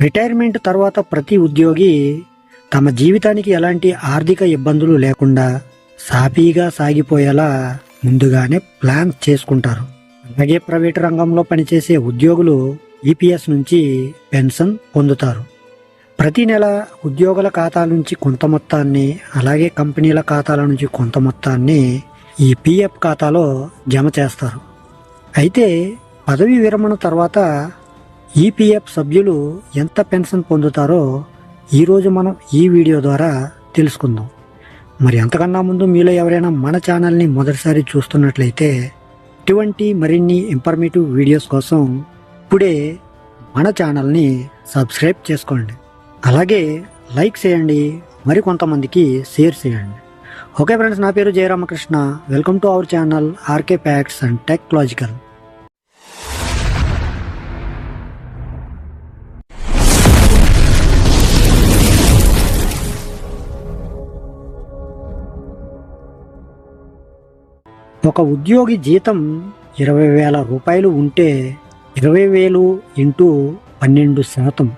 Retirement తర్వాత ప్రతి ఉద్యోగి తమ జీవితానికి ఎలాంటి ఆర్థిక ఇబ్బందులు లేకుండా సాఫీగా సాగిపోయేలా ముందుగానే ప్లాన్ చేసుకుంటారు. అలాగే ప్రైవేటు రంగంలో పనిచేసే ఉద్యోగులు ఈపీఎస్ నుంచి పెన్షన్ పొందుతారు. ప్రతి నెల ఉద్యోగుల ఖాతాల నుంచి కొంత మొత్తాన్ని, అలాగే కంపెనీల ఖాతాల నుంచి కొంత మొత్తాన్ని ఈ పిఎఫ్ ఖాతాలో జమ చేస్తారు. అయితే పదవీ విరమణ తర్వాత ఈపీఎఫ్ సభ్యులు ఎంత పెన్షన్ పొందుతారో ఈరోజు మనం ఈ వీడియో ద్వారా తెలుసుకుందాం. మరి అంతకన్నా ముందు మీలో ఎవరైనా మన ఛానల్ని మొదటిసారి చూస్తున్నట్లయితే ఇటువంటి మరిన్ని ఇన్ఫర్మేటివ్ వీడియోస్ కోసం ఇప్పుడే మన ఛానల్ని సబ్స్క్రైబ్ చేసుకోండి. అలాగే లైక్ చేయండి, మరి కొంతమందికి షేర్ చేయండి. ఓకే ఫ్రెండ్స్, నా పేరు Jayaramakrishna. Welcome to our channel RK facts and technological. ఒక ఉద్యోగి జీతం 20,000 రూపాయలు ఉంటే 20,000 ఇంటూ 12%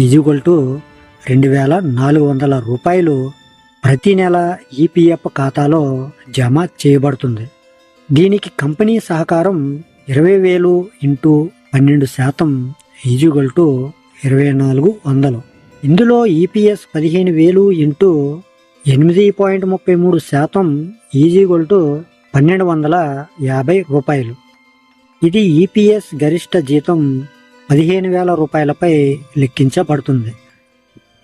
ఈజ్ఈక్వల్ టు 2,400 రూపాయలు ప్రతి నెల ఈపీఎఫ్ ఖాతాలో జమ చేయబడుతుంది. దీనికి కంపెనీ సహకారం 20,000 ఇంటూ 12% ఈజ్ఈక్వల్ టు 2,400. ఇందులో ఈపీఎస్ 15,000 ఇంటూ 8.33% ఈజ్ఈక్వల్ టు 1,250 రూపాయలు. ఇది ఈపీఎస్ గరిష్ట జీతం 15,000 రూపాయలపై లెక్కించబడుతుంది.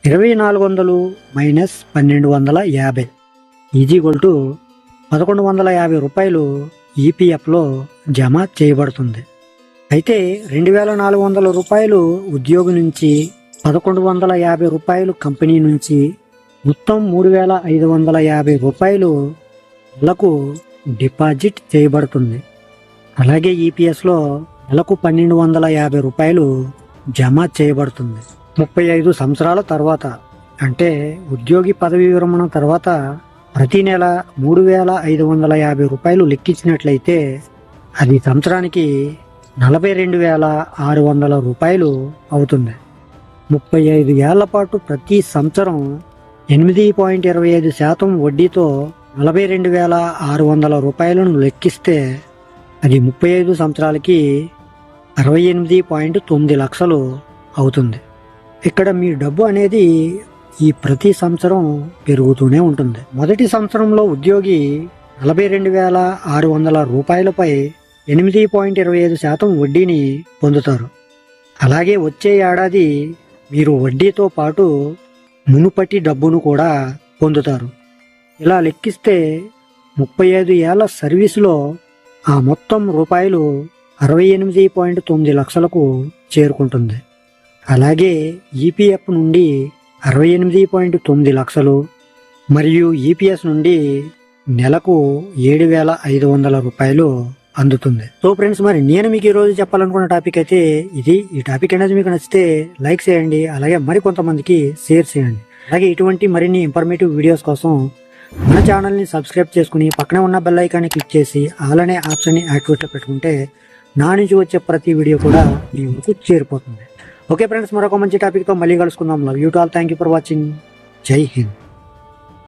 2,400 మైనస్ 1,250 ఈజ్ఈక్వల్ టు 1,150 రూపాయలు ఈపీఎఫ్లో జమ చేయబడుతుంది. అయితే 2,400 రూపాయలు ఉద్యోగి నుంచి, 1,150 రూపాయలు కంపెనీ నుంచి, మొత్తం 3,550 రూపాయలు నెలకు డిపాజిట్ చేయబడుతుంది. అలాగే ఈపీఎస్లో నెలకు 1,250 రూపాయలు జమ చేయబడుతుంది. 35 సంవత్సరాల తర్వాత, అంటే ఉద్యోగి పదవీ విరమణ తర్వాత ప్రతి నెల 3,550 రూపాయలు లెక్కించినట్లయితే అది సంవత్సరానికి 42,600 రూపాయలు అవుతుంది. 35 ఏళ్ల పాటు ప్రతి సంవత్సరం 8.25% వడ్డీతో 42,600 రూపాయలను లెక్కిస్తే అది 35 సంవత్సరాలకి 68.9 లక్షలు అవుతుంది. ఇక్కడ మీ డబ్బు అనేది ఈ ప్రతి సంవత్సరం పెరుగుతూనే ఉంటుంది. మొదటి సంవత్సరంలో ఉద్యోగి 42,600 రూపాయలపై 8.25% వడ్డీని పొందుతారు. అలాగే వచ్చే ఏడాది మీరు వడ్డీతో పాటు మునుపటి డబ్బును కూడా పొందుతారు. ఇలా లెక్కిస్తే 35 ఏళ్ల సర్వీసులో ఆ మొత్తం రూపాయలు 68.9 లక్షలకు చేరుకుంటుంది. అలాగే ఈపీఎఫ్ నుండి 68.9 లక్షలు మరియు ఈపీఎస్ నుండి నెలకు 7,500 రూపాయలు అందుతుంది. సో ఫ్రెండ్స్, మరి నేను మీకు ఈరోజు చెప్పాలనుకున్న టాపిక్ అయితే ఇది. ఈ టాపిక్ అనేది మీకు నచ్చితే లైక్ చేయండి, అలాగే మరి కొంతమందికి షేర్ చేయండి. అలాగే ఇటువంటి మరిన్ని ఇన్ఫర్మేటివ్ వీడియోస్ కోసం మన ఛానల్ని సబ్స్క్రైబ్ చేసుకుని పక్కనే ఉన్న బెల్ ఐకాన్ని క్లిక్ చేసి ఆల్ అనే ఆప్షన్ని యాక్టివేట్లో పెట్టుకుంటే నా నుంచి వచ్చే ప్రతి వీడియో కూడా మీ వరకు చేరిపోతుంది. ఓకే ఫ్రెండ్స్, మరొక మంచి టాపిక్తో మళ్ళీ కలుసుకుందాం. Love you all. Thank you for watching. జై హింద్.